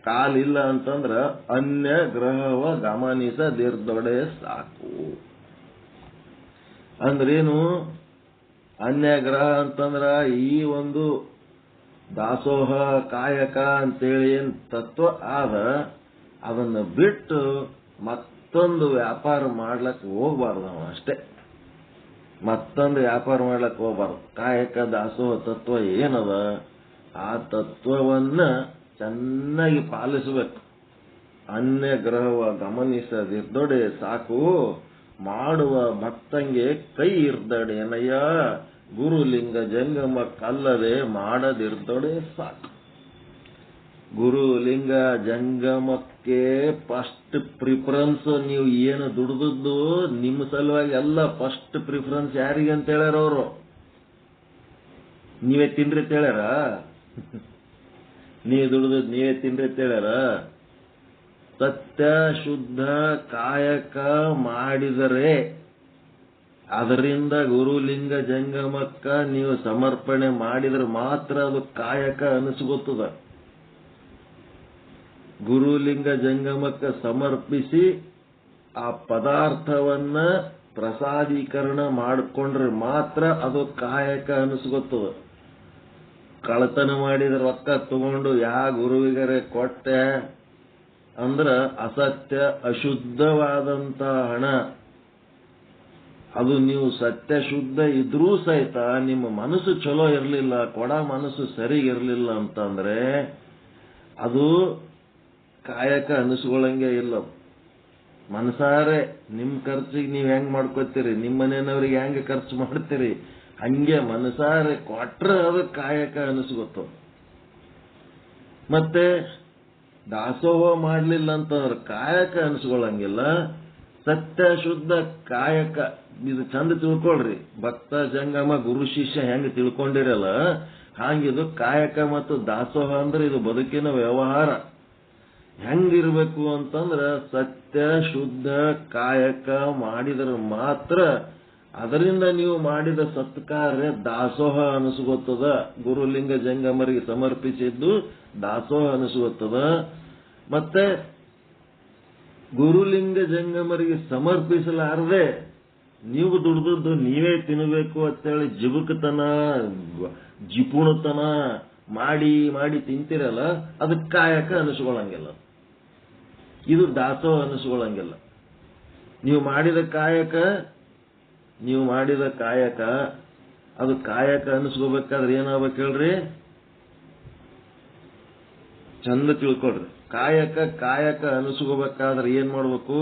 ಕಾಲಿಲ್ಲ ಅಂತಂದ್ರ ಅನ್ಯ ಗ್ರಹವ ಗಮನಿಸದಿರ್ದೊಡೆ ಸಾಕು. ಅಂದ್ರೇನು? ಅನ್ಯ ಗ್ರಹ ಅಂತಂದ್ರ ಈ ಒಂದು ದಾಸೋಹ ಕಾಯಕ ಅಂತೇಳಿ ಏನ್ ತತ್ವ ಆದ, ಅದನ್ನ ಬಿಟ್ಟು ಮತ್ತೊಂದು ವ್ಯಾಪಾರ ಮಾಡ್ಲಕ್ ಹೋಗ್ಬಾರ್ದು. ನಾವು ಅಷ್ಟೇ, ಮತ್ತೊಂದು ವ್ಯಾಪಾರ ಮಾಡ್ಲಕ್ ಹೋಗ್ಬಾರ್ದು. ಕಾಯಕ ದಾಸೋಹ ತತ್ವ ಏನದ, ಆ ತತ್ವವನ್ನ ಚೆನ್ನಾಗಿ ಪಾಲಿಸಬೇಕು. ಅನ್ಯ ಗ್ರಹವ ಗಮನಿಸದಿರ್ದೊಡೆ ಸಾಕು, ಮಾಡುವ ಭಕ್ತಂಗೆ ಕೈ ಇರ್ದಡೇನಯ್ಯ, ಗುರುಲಿಂಗ ಜಂಗಮಕ್ಕಲ್ಲದೆ ಮಾಡದಿರ್ದೊಡೆ ಸಾಕು. ಗುರುಲಿಂಗ ಜಂಗಮಕ್ಕೆ ಫಸ್ಟ್ ಪ್ರಿಫರೆನ್ಸ್. ನೀವು ಏನು ದುಡ್ದದ್ದು ನಿಮ್ಮ ಸಲುವಾಗಿ ಎಲ್ಲ ಫಸ್ಟ್ ಪ್ರಿಫರೆನ್ಸ್ ಯಾರಿಗೆ ಅಂತ ಹೇಳ್ಯಾರ ಅವರು? ನೀವೇ ತಿನ್ರಿ ಅಂತ ಹೇಳ್ಯಾರ? ನೀವು ದುಡ್ದದ್ದು ನೀವೇ ತಿನ್ರಿ ಅಂತ ಹೇಳ್ಯಾರ? ಸತ್ಯ ಶುದ್ಧ ಕಾಯಕ ಮಾಡಿದರೆ ಅದರಿಂದ ಗುರುಲಿಂಗ ಜಂಗಮಕ್ಕ ನೀವು ಸಮರ್ಪಣೆ ಮಾಡಿದ್ರೆ ಮಾತ್ರ ಅದು ಕಾಯಕ ಅನಿಸ್ಕೊತದ. ಗುರುಲಿಂಗ ಜಂಗಮಕ್ಕ ಸಮರ್ಪಿಸಿ ಆ ಪದಾರ್ಥವನ್ನ ಪ್ರಸಾದೀಕರಣ ಮಾಡಿಕೊಂಡ್ರೆ ಮಾತ್ರ ಅದು ಕಾಯಕ ಅನಿಸ್ಕೊತದ. ಕಳತನ ಮಾಡಿದ ರೊಕ್ಕ ತಗೊಂಡು ಯಾ ಗುರುವಿಗರೆ ಕೊಟ್ಟೆ ಅಂದ್ರ ಅಸತ್ಯ ಅಶುದ್ಧವಾದಂತ ಹಣ. ಅದು ನೀವು ಸತ್ಯ ಶುದ್ಧ ಇದ್ರೂ ಸಹಿತ ನಿಮ್ಮ ಮನಸ್ಸು ಚಲೋ ಇರಲಿಲ್ಲ, ಕೊಡ ಮನಸ್ಸು ಸರಿ ಇರಲಿಲ್ಲ ಅಂತಂದ್ರೆ ಅದು ಕಾಯಕ ಅನಿಸ್ಕೊಳ್ಳಂಗೆ ಇಲ್ಲ. ಮನಸಾರೆ ನಿಮ್ ಖರ್ಚಿಗೆ ನೀವ್ ಹೆಂಗ್ ಮಾಡ್ಕೋತೀರಿ, ನಿಮ್ಮ ಮನೆಯವ್ರಿಗೆ ಹೆಂಗ್ ಖರ್ಚು ಮಾಡ್ತೀರಿ, ಹಂಗೆ ಮನಸಾರೆ ಕೊಟ್ರೆ ಅದು ಕಾಯಕ ಅನಿಸ್ಕೊತ. ಮತ್ತೆ ದಾಸೋಹ ಮಾಡ್ಲಿಲ್ಲ ಅಂತಂದ್ರೆ ಕಾಯಕ ಅನಿಸ್ಕೊಳ್ಳಂಗಿಲ್ಲ. ಸತ್ಯ ಶುದ್ಧ ಕಾಯಕ ಇದು ಚಂದ ತಿಳ್ಕೊಳ್ರಿ. ಭಕ್ತ ಜಂಗಮ ಗುರು ಶಿಷ್ಯ ಹೆಂಗ್ ತಿಳ್ಕೊಂಡಿರಲ್ಲ ಹಂಗಿದು ಕಾಯಕ ಮತ್ತು ದಾಸೋಹ ಅಂದ್ರೆ ಇದು ಬದುಕಿನ ವ್ಯವಹಾರ. ಹೆಂಗಿರ್ಬೇಕು ಅಂತಂದ್ರ ಸತ್ಯ ಶುದ್ಧ ಕಾಯಕ ಮಾಡಿದ್ರೆ ಮಾತ್ರ ಅದರಿಂದ ನೀವು ಮಾಡಿದ ಸತ್ಕಾರ್ಯ ದಾಸೋಹ ಅನಿಸ್ಕೊತದ. ಗುರುಲಿಂಗ ಜಂಗಮರಿಗೆ ಸಮರ್ಪಿಸಿದ್ದು ದಾಸೋಹ ಅನಿಸ್ಕೊತದ. ಮತ್ತೆ ಗುರುಲಿಂಗ ಜಂಗಮರಿಗೆ ಸಮರ್ಪಿಸಲಾರದೆ ನೀವು ದುಡ್ದದ್ದು ನೀವೇ ತಿನ್ನಬೇಕು ಅಂತೇಳಿ ಜಿಬುಕತನ ಜಿಪುಣತನ ಮಾಡಿ ಮಾಡಿ ತಿಂತಿರಲ್ಲ, ಅದಕ್ಕೆ ಕಾಯಕ ಅನಿಸ್ಕೊಳ್ಳಂಗಿಲ್ಲ. ಇದು ದಾಸೋಹ ಅನಿಸ್ಕೊಳ್ಳಂಗಿಲ್ಲ. ನೀವು ಮಾಡಿದ ಕಾಯಕ ಅದು ಕಾಯಕ ಅನಿಸ್ಕೋಬೇಕಾದ್ರೆ ಏನಾಗ್ಬೇಕು ಹೇಳ್ರಿ? ಚಂದ ತಿಳ್ಕೊಳ್ರಿ. ಕಾಯಕ ಅನಿಸ್ಕೋಬೇಕಾದ್ರೆ ಏನ್ ಮಾಡ್ಬೇಕು?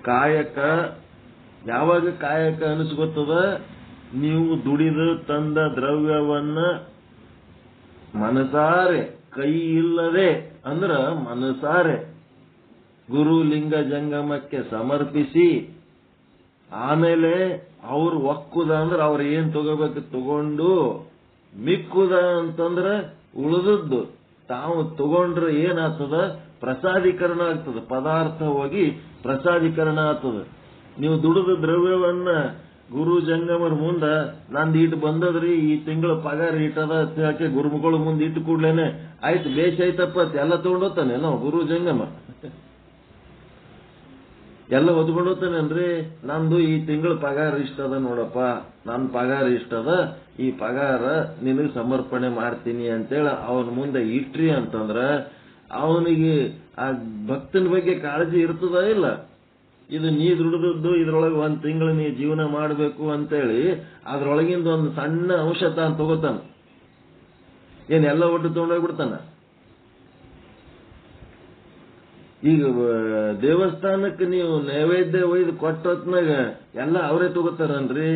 ಕಾಯಕ ಯಾವಾಗ ಕಾಯಕ ಅನಿಸ್ಕೊತದ? ನೀವು ದುಡಿದು ತಂದ ದ್ರವ್ಯವನ್ನ ಮನಸಾರೆ ಕೈ ಇಲ್ಲದೆ ಅಂದ್ರ ಮನಸಾರೆ ಗುರುಲಿಂಗ ಜಂಗಮಕ್ಕೆ ಸಮರ್ಪಿಸಿ ಆಮೇಲೆ ಅವ್ರು ಒಕ್ಕುದ ಅಂದ್ರೆ ಅವ್ರು ಏನ್ ತಗೋಬೇಕು ತಗೊಂಡು ಮಿಕ್ಕುದ ಅಂತಂದ್ರ ಉಳಿದದ್ದು ತಾವು ತಗೊಂಡ್ರೆ ಏನಾಗ್ತದ? ಪ್ರಸಾದೀಕರಣ ಆಗ್ತದ. ಪದಾರ್ಥ ಹೋಗಿ ಪ್ರಸಾದೀಕರಣ ಆಗ್ತದ. ನೀವು ದುಡಿದ ದ್ರವ್ಯವನ್ನ ಗುರು ಜಂಗಮರ ಮುಂದ ನಂದು ಇಟ್ಟು ಬಂದದ್ರಿ, ಈ ತಿಂಗಳ ಪಗಾರ ಇಟ್ಟದ ಅಂತ ಹೇಳಕ್ಕೆ ಗುರುಮುಗಳ ಮುಂದೆ ಇಟ್ಟು ಕೂಡ್ಲೇನೆ ಆಯ್ತು ಬೇಷ್ ಆಯ್ತಪ್ಪ ಎಲ್ಲ ತಗೊಂಡೋಗ್ತಾನೆ ನಾವು ಗುರು ಜಂಗಮ ಎಲ್ಲ ಹೊತ್ಕೊಂಡು ಹೋಗ್ತಾನೇನ್ರಿ? ನಂದು ಈ ತಿಂಗಳ ಪಗಾರ ಇಷ್ಟದ ನೋಡಪ್ಪ, ನನ್ನ ಪಗಾರ ಇಷ್ಟದ, ಈ ಪಗಾರ ನಿನಗೆ ಸಮರ್ಪಣೆ ಮಾಡ್ತೀನಿ ಅಂತೇಳಿ ಅವನ ಮುಂದೆ ಇಟ್ರಿ ಅಂತಂದ್ರ ಅವನಿಗೆ ಆ ಭಕ್ತನ ಬಗ್ಗೆ ಕಾಳಜಿ ಇರ್ತದ ಇಲ್ಲ? ಇದು ನೀ ದುಡಿದದ್ದು ಇದ್ರೊಳಗೆ ಒಂದ್ ತಿಂಗಳು ನೀ ಜೀವನ ಮಾಡಬೇಕು ಅಂತೇಳಿ ಅದ್ರೊಳಗಿಂದ ಒಂದು ಸಣ್ಣ ಅಂಶ ತಾನು ತಗೋತಾನ. ಏನೆಲ್ಲ ಒಟ್ಟು ತಗೊಂಡೋಗ್ಬಿಡ್ತಾನ? ಈಗ ದೇವಸ್ಥಾನಕ್ಕೆ ನೀವು ನೈವೇದ್ಯ ಒಯ್ದು ಕೊಟ್ಟೊತ್ನಾಗ ಎಲ್ಲ ಅವರೇ ತಗೋತಾರನ್ರಿ?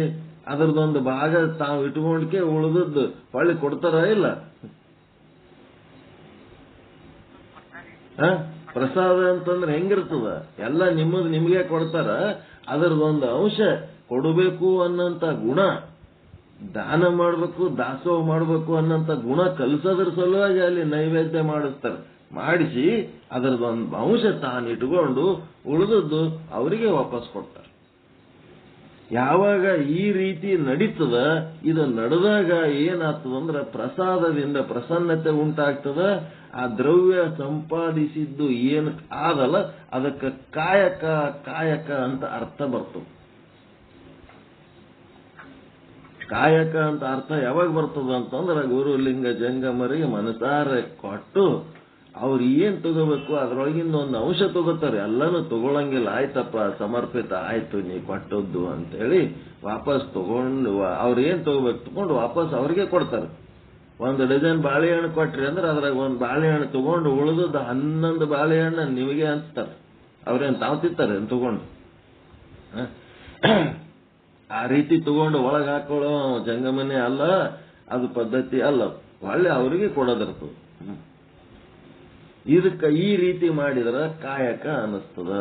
ಅದ್ರದೊಂದು ಭಾಗ ತಾವು ಇಟ್ಕೊಂಡ್ಕೆ ಉಳಿದದ್ದು ಹೊಳ್ಳಿ ಕೊಡ್ತಾರ ಇಲ್ಲ? ಪ್ರಸಾದ ಅಂತಂದ್ರೆ ಹೆಂಗಿರ್ತದ? ಎಲ್ಲ ನಿಮ್ಮದು ನಿಮ್ಗೆ ಕೊಡ್ತಾರ, ಅದರದೊಂದು ಅಂಶ ಕೊಡಬೇಕು ಅನ್ನಂತ ಗುಣ, ದಾನ ಮಾಡಬೇಕು, ದಾಸೋಹ ಮಾಡಬೇಕು ಅನ್ನಂತ ಗುಣ ಕಲಿಸೋದ್ರ ಸಲುವಾಗಿ ಅಲ್ಲಿ ನೈವೇದ್ಯ ಮಾಡಿಸ್ತಾರೆ. ಮಾಡಿಸಿ ಅದರದೊಂದು ಅಂಶ ತಾನು ಇಟ್ಕೊಂಡು ಉಳಿದದ್ದು ಅವರಿಗೆ ವಾಪಸ್ ಕೊಡ್ತಾರೆ. ಯಾವಾಗ ಈ ರೀತಿ ನಡೀತದ, ಇದು ನಡೆದಾಗ ಏನಾಗ್ತದಂದ್ರೆ ಪ್ರಸಾದದಿಂದ ಪ್ರಸನ್ನತೆ ಉಂಟಾಗ್ತದ. ಆ ದ್ರವ್ಯ ಸಂಪಾದಿಸಿದ್ದು ಏನು ಆದಲ್ಲ ಅದಕ್ಕೆ ಕಾಯಕ ಕಾಯಕ ಅಂತ ಅರ್ಥ ಬರ್ತದೆ. ಕಾಯಕ ಅಂತ ಅರ್ಥ ಯಾವಾಗ ಬರ್ತದ ಅಂತಂದ್ರೆ ಗುರುಲಿಂಗ ಜಂಗಮರಿಗೆ ಮನಸಾರೆ ಕೊಟ್ಟು ಅವ್ರು ಏನ್ ತಗೋಬೇಕು ಅದ್ರೊಳಗಿಂದ ಒಂದು ಅಂಶ ತಗೋತಾರೆ. ಎಲ್ಲಾನು ತಗೊಳಂಗಿಲ್ಲ, ಆಯ್ತಪ್ಪ ಸಮರ್ಪಿತ ಆಯ್ತು ನೀ ಕೊಟ್ಟದ್ದು ಅಂತೇಳಿ ವಾಪಸ್ ತಗೊಂಡು ಅವ್ರು ಏನ್ ತಗೋಬೇಕು ತಗೊಂಡು ವಾಪಸ್ ಅವ್ರಿಗೆ ಕೊಡ್ತಾರೆ. 1 ಡಜನ್ ಬಾಳೆಹಣ್ಣು ಕೊಟ್ರಿ ಅಂದ್ರೆ ಅದ್ರಾಗ 1 ಬಾಳೆಹಣ್ಣು ತಗೊಂಡು ಉಳಿದದ್ದು 11 ಬಾಳೆಹಣ್ಣು ನಿಮಗೆ ಹಂಚ್ತಾರೆ. ಅವ್ರೇನ್ ತಾವು ತಿಂತಾರೆ ತಗೊಂಡು. ಆ ರೀತಿ ತಗೊಂಡು ಒಳಗೆ ಹಾಕೊಳ್ಳೋ ಜಂಗಮನೆ ಅಲ್ಲ, ಅದು ಪದ್ಧತಿ ಅಲ್ಲ. ಒಳ್ಳೆ ಅವರಿಗೆ ಕೊಡೋದಿರ್ತದೆ. ಇದಕ್ಕೆ ಈ ರೀತಿ ಮಾಡಿದ್ರೆ ಕಾಯಕ ಅನ್ನಿಸ್ತದ.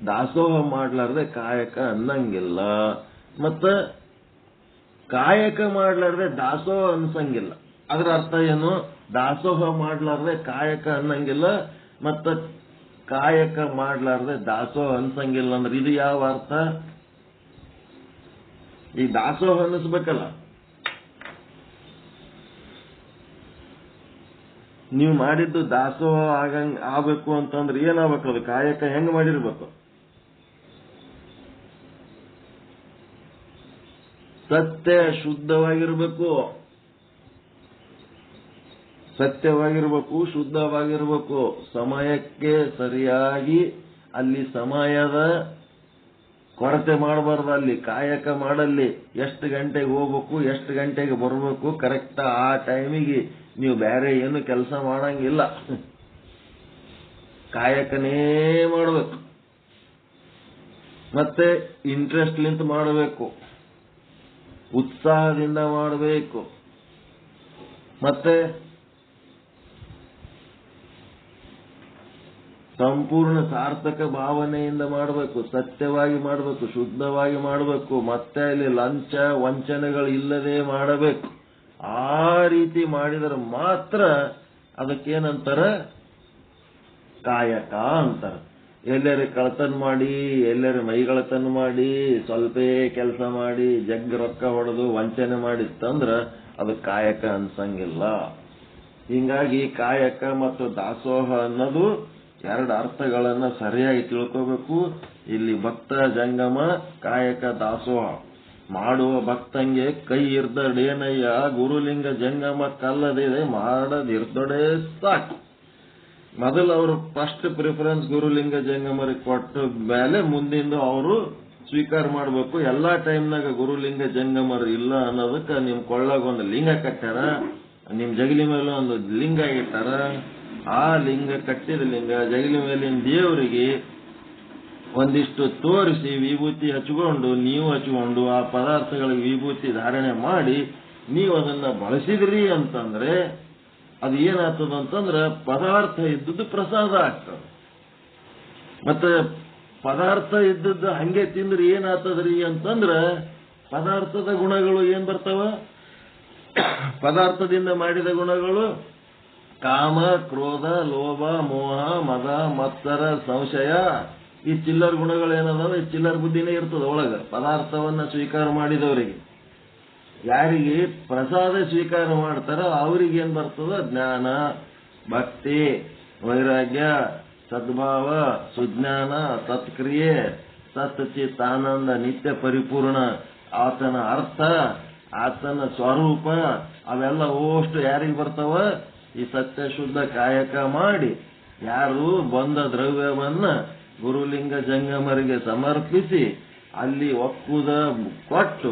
ದಾಸೋಹ ಮಾಡ್ಲಾರ್ದೆ ಕಾಯಕ ಅನ್ನಂಗಿಲ್ಲ, ಮತ್ತ ಕಾಯಕ ಮಾಡ್ಲಾರ್ದೆ ದಾಸೋಹ ಅನ್ಸಂಗಿಲ್ಲ. ಅದರ ಅರ್ಥ ಏನು? ದಾಸೋಹ ಮಾಡ್ಲಾರ್ದೆ ಕಾಯಕ ಅನ್ನಂಗಿಲ್ಲ, ಮತ್ತ ಕಾಯಕ ಮಾಡ್ಲಾರ್ದೆ ದಾಸೋಹ ಅನ್ಸಂಗಿಲ್ಲ ಅಂದ್ರೆ ಇದು ಯಾವ ಅರ್ಥ? ಈ ದಾಸೋಹ ಅನ್ನಿಸ್ಬೇಕಲ್ಲ. ನೀವು ಮಾಡಿದ್ದು ದಾಸೋಹ ಆಗ್ಬೇಕು ಅಂತಂದ್ರೆ ಏನಾಗಬೇಕು? ಅದು ಕಾಯಕ ಹೆಂಗ್ ಮಾಡಿರ್ಬೇಕು? ಸತ್ಯ ಶುದ್ಧವಾಗಿರ್ಬೇಕು, ಸತ್ಯವಾಗಿರ್ಬೇಕು, ಶುದ್ಧವಾಗಿರ್ಬೇಕು. ಸಮಯಕ್ಕೆ ಸರಿಯಾಗಿ ಅಲ್ಲಿ ಸಮಯದ ಕೊರತೆ ಮಾಡಬಾರ್ದು. ಅಲ್ಲಿ ಕಾಯಕ ಮಾಡಲ್ಲಿ ಎಷ್ಟು ಗಂಟೆಗೆ ಹೋಗ್ಬೇಕು, ಎಷ್ಟು ಗಂಟೆಗೆ ಬರಬೇಕು, ಕರೆಕ್ಟ್ ಆ ಟೈಮಿಗೆ ನೀವು ಬೇರೆ ಏನು ಕೆಲಸ ಮಾಡಂಗಿಲ್ಲ. ಕಾಯಕನೇ ಮಾಡಬೇಕು. ಮತ್ತೆ ಇಂಟ್ರೆಸ್ಟ್ ಲಿಂತ ಮಾಡಬೇಕು, ಉತ್ಸಾಹದಿಂದ ಮಾಡಬೇಕು, ಮತ್ತೆ ಸಂಪೂರ್ಣ ಸಾರ್ಥಕ ಭಾವನೆಯಿಂದ ಮಾಡಬೇಕು, ಸತ್ಯವಾಗಿ ಮಾಡಬೇಕು, ಶುದ್ಧವಾಗಿ ಮಾಡಬೇಕು. ಮತ್ತೆ ಅಲ್ಲಿ ಲಂಚ ವಂಚನೆಗಳು ಇಲ್ಲದೆ ಮಾಡಬೇಕು. ಆ ರೀತಿ ಮಾಡಿದರೆ ಮಾತ್ರ ಅದಕ್ಕೇನಂತಾರ? ಕಾಯಕ ಅಂತಾರ. ಎಲ್ಲರೂ ಕಳ್ತನ ಮಾಡಿ, ಎಲ್ಲರೂ ಮೈಗಳತನ ಮಾಡಿ, ಸ್ವಲ್ಪ ಕೆಲಸ ಮಾಡಿ, ಜಗ್ ರೊಕ್ಕ ಹೊಡೆದು ವಂಚನೆ ಮಾಡಿತ್ತಂದ್ರ ಅದು ಕಾಯಕ ಅನ್ಸಂಗಿಲ್ಲ. ಹಿಂಗಾಗಿ ಕಾಯಕ ಮತ್ತು ದಾಸೋಹ ಅನ್ನೋದು 2 ಅರ್ಥಗಳನ್ನ ಸರಿಯಾಗಿ ತಿಳ್ಕೋಬೇಕು. ಇಲ್ಲಿ ಭಕ್ತ ಜಂಗಮ, ಕಾಯಕ ದಾಸೋಹ. ಮಾಡುವ ಭಕ್ತಂಗೆ ಕೈ ಇರ್ದಡೇನಯ್ಯ, ಗುರುಲಿಂಗ ಜಂಗಮ ಕಲ್ಲದಿದೆ ಮಾಡದಿರ್ದೊಡೆ ಸಾಕು. ಮೊದಲು ಅವರು ಫಸ್ಟ್ ಪ್ರಿಫರೆನ್ಸ್ ಗುರುಲಿಂಗ ಜಂಗಮರಿಗೆ ಕೊಟ್ಟ ಮೇಲೆ ಮುಂದಿಂದ ಅವರು ಸ್ವೀಕಾರ ಮಾಡಬೇಕು. ಎಲ್ಲಾ ಟೈಮ್ನಾಗ ಗುರುಲಿಂಗ ಜಂಗಮರು ಇಲ್ಲ ಅನ್ನೋದಕ್ಕೆ ನಿಮ್ ಕೊಳ್ಳಾಗ ಒಂದು ಲಿಂಗ ಕಟ್ಟಾರ, ನಿಮ್ ಜಗಲಿ ಮೇಲೆ ಒಂದು ಲಿಂಗ ಇಟ್ಟಾರ. ಆ ಲಿಂಗ, ಕಟ್ಟಿದ ಲಿಂಗ ಜಗಲಿ ಮೇಲಿನ ದೇವರಿಗೆ ಒಂದಿಷ್ಟು ತೋರಿಸಿ ವಿಭೂತಿ ಹಚ್ಕೊಂಡು, ನೀವು ಹಚ್ಕೊಂಡು ಆ ಪದಾರ್ಥಗಳಿಗೆ ವಿಭೂತಿ ಧಾರಣೆ ಮಾಡಿ ನೀವು ಅದನ್ನ ಬಳಸಿದ್ರಿ ಅಂತಂದ್ರೆ ಅದು ಏನಾಗ್ತದ ಅಂತಂದ್ರೆ ಪದಾರ್ಥ ಇದ್ದದ್ದು ಪ್ರಸಾದ ಆಗ್ತದೆ. ಮತ್ತೆ ಪದಾರ್ಥ ಇದ್ದದ್ದು ಹಂಗೆ ತಿಂದ್ರೆ ಏನಾಗ್ತದ್ರಿ ಅಂತಂದ್ರೆ ಪದಾರ್ಥದ ಗುಣಗಳು ಏನ್ ಬರ್ತಾವ? ಪದಾರ್ಥದಿಂದ ಮಾಡಿದ ಗುಣಗಳು ಕಾಮ, ಕ್ರೋಧ, ಲೋಭ, ಮೋಹ, ಮದ, ಮತ್ಸರ, ಸಂಶಯ. ಈ ಚಿಲ್ಲರ್ ಗುಣಗಳೇನದಾವ, ಈ ಚಿಲ್ಲರ್ ಬುದ್ಧಿನೇ ಇರ್ತದ ಒಳಗ. ಪದಾರ್ಥವನ್ನ ಸ್ವೀಕಾರ ಮಾಡಿದವರಿಗೆ, ಯಾರಿಗೆ ಪ್ರಸಾದ ಸ್ವೀಕಾರ ಮಾಡ್ತಾರ ಅವ್ರಿಗೆ ಏನ್ ಬರ್ತದ? ಜ್ಞಾನ, ಭಕ್ತಿ, ವೈರಾಗ್ಯ, ಸದ್ಭಾವ, ಸುಜ್ಞಾನ, ಸತ್ಕ್ರಿಯೆ, ಸತ್ಚಿತ್ ಆನಂದ, ನಿತ್ಯ ಪರಿಪೂರ್ಣ, ಆತನ ಅರ್ಥ, ಆತನ ಸ್ವರೂಪ, ಅವೆಲ್ಲ ಓಷ್ಟು ಯಾರಿಗೆ ಬರ್ತಾವ? ಈ ಸತ್ಯ ಶುದ್ಧ ಕಾಯಕ ಮಾಡಿ ಯಾರು ಬಂದ ದ್ರವ್ಯವನ್ನ ಗುರುಲಿಂಗ ಜಂಗಮರಿಗೆ ಸಮರ್ಪಿಸಿ ಅಲ್ಲಿ ಒಕ್ಕುದ ಕೊಟ್ಟು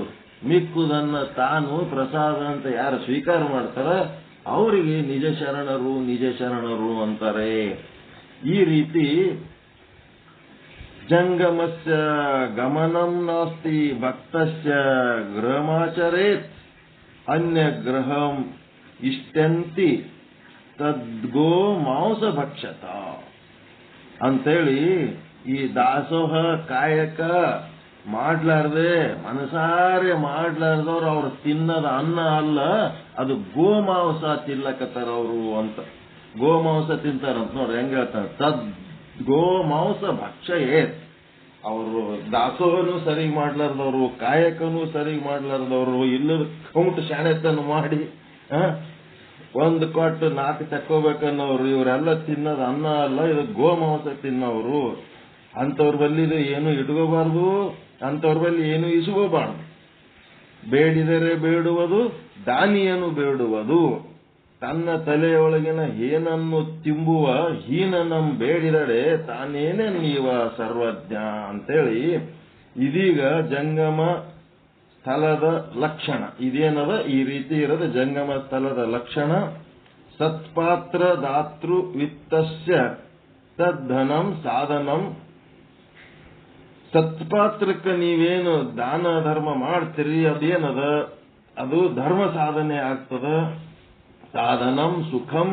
ಮಿಕ್ಕುದನ್ನ ತಾನು ಪ್ರಸಾದ ಅಂತ ಯಾರು ಸ್ವೀಕಾರ ಮಾಡ್ತಾರ ಅವರಿಗೆ ನಿಜ ಶರಣರು, ನಿಜ ಶರಣರು ಅಂತಾರೆ. ಈ ರೀತಿ ಜಂಗಮಸ್ಯ ಗಮನಂ ನಾಸ್ತಿ ಭಕ್ತಸ್ಯ ಗೃಹಮಾಚರೇತ್ ಅನ್ಯ ಗೃಹಂ ಇಷ್ಟಂತಿ ತದ್ಗೋ ಮಾಂಸ ಭಕ್ಷತ ಅಂತೇಳಿ ಈ ದಾಸೋಹ ಕಾಯಕ ಮಾಡ್ಲಾರ್ದೆ ಮನಸಾರೆ ಮಾಡ್ಲಾರ್ದವ್ರು ಅವ್ರು ತಿನ್ನದ ಅನ್ನ ಅಲ್ಲ, ಅದು ಗೋಮಾಂಸ ತಿನ್ಲಕತ್ತಾರ ಅವರು ಅಂತ. ಗೋಮಾಂಸ ತಿಂತಾರಂತ ನೋಡ್ರಿ ಹೆಂಗ ಹೇಳ್ತಾರ, ತದ್ ಗೋಮಾಂಸ ಭಕ್ಷಯೇ. ಅವರು ದಾಸೋಹನು ಸರಿಗ್ ಮಾಡ್ಲಾರ್ದವ್ರು, ಕಾಯಕನು ಸರಿಗ್ ಮಾಡ್ಲಾರ್ದವ್ರು, ಇಲ್ಲದ ಕೌಂಟ್ ಶಾಣೆತನ ಮಾಡಿ ಒಂದು ಕೊಟ್ಟು 4 ತಕ್ಕೋಬೇಕನ್ನೋರು, ಇವರೆಲ್ಲ ತಿನ್ನೋದು ಅನ್ನ ಅಲ್ಲ, ಇದು ಗೋಮಾಂಸ ತಿನ್ನೋರು. ಅಂಥವ್ರ ಬಲ್ಲಿ ಏನು ಇಟ್ಕೋಬಾರ್ದು, ಅಂಥವ್ರ ಬಲ್ಲಿ ಏನು ಇಸ್ಕೋಬಾರ್ದು. ಬೇಡಿದರೆ ಬೇಡುವುದು, ದಾನಿಯನ್ನು ಬೇಡುವುದು. ತನ್ನ ತಲೆಯೊಳಗಿನ ಏನನ್ನು ತಿಂಬುವ ಹೀನನಂ ಬೇಡಿದಡೆ ತಾನೇನೇ ನೀವ ಸರ್ವಜ್ಞ ಅಂತೇಳಿ. ಇದೀಗ ಜಂಗಮ ಸ್ಥಳದ ಲಕ್ಷಣ ಇದೇನದ, ಈ ರೀತಿ ಇರೋದು ಜಂಗಮ ಸ್ಥಳದ ಲಕ್ಷಣ. ಸತ್ಪಾತ್ರ ದಾತೃ ವಿತ್ತಸ್ಯ ತದ್ಧನಂ ಸಾಧನಂ. ಸತ್ಪಾತ್ರಕ್ಕೆ ನೀವೇನು ದಾನ ಧರ್ಮ ಮಾಡ್ತೀರಿ ಅದೇನದ, ಅದು ಧರ್ಮ ಸಾಧನೆ ಆಗ್ತದ. ಸಾಧನಂ ಸುಖಂ.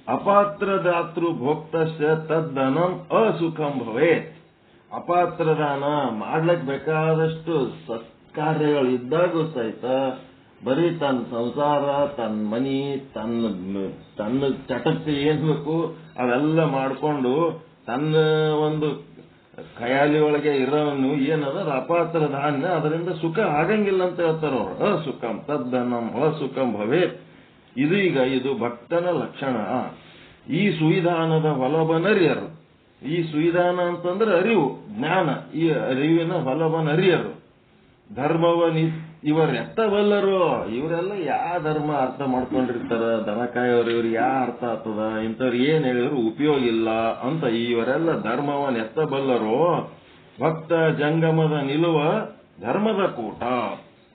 ಅಪಾತ್ರ ದಾತೃ ಭೋಕ್ತಸ್ಯ ತದ್ಧನಂ ಅಸುಖಂ ಭವೇತ್. ಅಪಾತ್ರ ದಾನ ಮಾಡ್ಲಕ್ ಬೇಕಾದಷ್ಟು ಸತ್ಕಾರ್ಯಗಳು ಇದ್ದಾಗೂ ಸಹಿತ ಬರೀ ತನ್ನ ಸಂಸಾರ, ತನ್ನ ಮನಿ, ತನ್ನ ಚಟಕ್ಕೆ ಏನ್ ಬೇಕು ಅವೆಲ್ಲ ಮಾಡ್ಕೊಂಡು ತನ್ನ ಒಂದು ಖಯಾಲಿ ಒಳಗೆ ಇರೋನು ಏನದ ಅಪಾತ್ರ ಧಾನ್ಯ, ಅದರಿಂದ ಸುಖ ಆಗಂಗಿಲ್ಲ ಅಂತ ಹೇಳ್ತಾರ ಅವರು. ಅಸುಖಂ ತದ್ಧನಂ ಅಸುಖಂ ಭವೇತ್. ಇದು ಭಕ್ತನ ಲಕ್ಷಣ. ಈ ಸುವಿಧಾನದ ಹೊಲಬನರಿಯರು. ಈ ಸುವಿಧಾನ ಅಂತಂದ್ರೆ ಅರಿವು, ಜ್ಞಾನ. ಈ ಅರಿವಿನ ಹೊಲಬನರಿಯರು. ಧರ್ಮವ ಇವರೆತ್ತಬಲ್ಲರು. ಇವರೆಲ್ಲ ಯಾವ ಧರ್ಮ ಅರ್ಥ ಮಾಡ್ಕೊಂಡಿರ್ತಾರ, ದನಕಾಯವ್ರು ಇವ್ರಿಗೆ ಯಾವ ಅರ್ಥ ಆಗ್ತದ, ಇಂಥವ್ರು ಏನ್ ಹೇಳಿದ್ರು ಉಪಯೋಗ ಇಲ್ಲ ಅಂತ ಇವರೆಲ್ಲ ಧರ್ಮವನ್ನ ಎತ್ತಬಲ್ಲರು. ಭಕ್ತ ಜಂಗಮದ ನಿಲುವ ಧರ್ಮದ ಕೂಟ.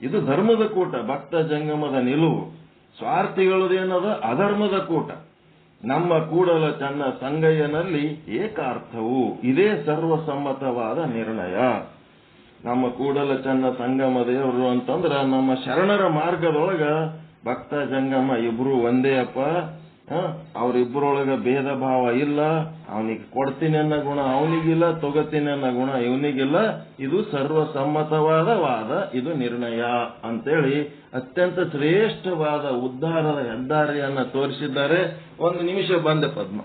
ಇದು ಧರ್ಮದ ಕೂಟ, ಭಕ್ತ ಜಂಗಮದ ನಿಲುವು. ಸ್ವಾರ್ಥಿಗಳದೇನದ ಅಧರ್ಮದ ಕೂಟ. ನಮ್ಮ ಕೂಡಲ ಚನ್ನ ಸಂಗಯ್ಯನಲ್ಲಿ ಏಕಾರ್ಥವು. ಇದೇ ಸರ್ವಸಮ್ಮತವಾದ ನಿರ್ಣಯ. ನಮ್ಮ ಕೂಡಲ ಚನ್ನ ಸಂಗಮ ದೇವರು ಅಂತಂದ್ರ ನಮ್ಮ ಶರಣರ ಮಾರ್ಗದೊಳಗ ಭಕ್ತ ಜಂಗಮ ಇಬ್ರು ಒಂದೇ ಅಪ್ಪ. ಅವ್ರಿಬ್ರೊಳಗ ಭೇದ ಭಾವ ಇಲ್ಲ. ಅವನಿಗೆ ಕೊಡ್ತೀನಿ ಅನ್ನೋ ಗುಣ ಅವನಿಗಿಲ್ಲ, ತಗೋತೀನಿ ಅನ್ನೋ ಗುಣ ಇವನಿಗಿಲ್ಲ. ಇದು ಸರ್ವಸಮ್ಮತವಾದ ವಾದ, ಇದು ನಿರ್ಣಯ ಅಂತೇಳಿ ಅತ್ಯಂತ ಶ್ರೇಷ್ಠವಾದ ಉದ್ಧಾರದ ಹೆದ್ದಾರಿಯನ್ನ ತೋರಿಸಿದ್ದಾರೆ. 1 ನಿಮಿಷ ಬಂದೆ ಪದ್ಮ.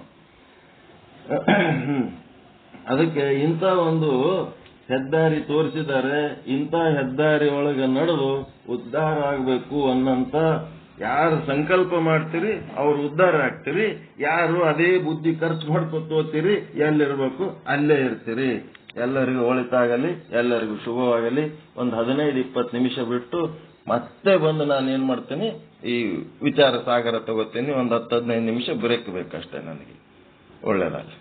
ಅದಕ್ಕೆ ಇಂಥ ಒಂದು ಹೆದ್ದಾರಿ ತೋರಿಸಿದ್ದಾರೆ. ಇಂಥ ಹೆದ್ದಾರಿ ಒಳಗೆ ನಡೆದು ಉದ್ಧಾರ ಆಗಬೇಕು ಅನ್ನಂತ ಯಾರು ಸಂಕಲ್ಪ ಮಾಡ್ತೀರಿ ಅವ್ರು ಉದ್ಧಾರ ಆಗ್ತೀರಿ. ಯಾರು ಅದೇ ಬುದ್ಧಿ ಖರ್ಚು ಮಾಡ್ಕೊತೋತೀರಿ ಎಲ್ಲಿರ್ಬೇಕು ಅಲ್ಲೇ ಇರ್ತೀರಿ. ಎಲ್ಲರಿಗೂ ಒಳಿತಾಗಲಿ, ಎಲ್ಲರಿಗೂ ಶುಭವಾಗಲಿ. ಒಂದು 15-20 ನಿಮಿಷ ಬಿಟ್ಟು ಮತ್ತೆ ಬಂದು ನಾನು ಏನ್ ಮಾಡ್ತೀನಿ, ಈ ವಿಚಾರ ಸಾಗರ ತಗೋತೀನಿ. ಒಂದು 10-15 ನಿಮಿಷ ಬ್ರೇಕ್ ಬೇಕಷ್ಟೇ ನನಗೆ. ಒಳ್ಳೇದಾಗಲಿ.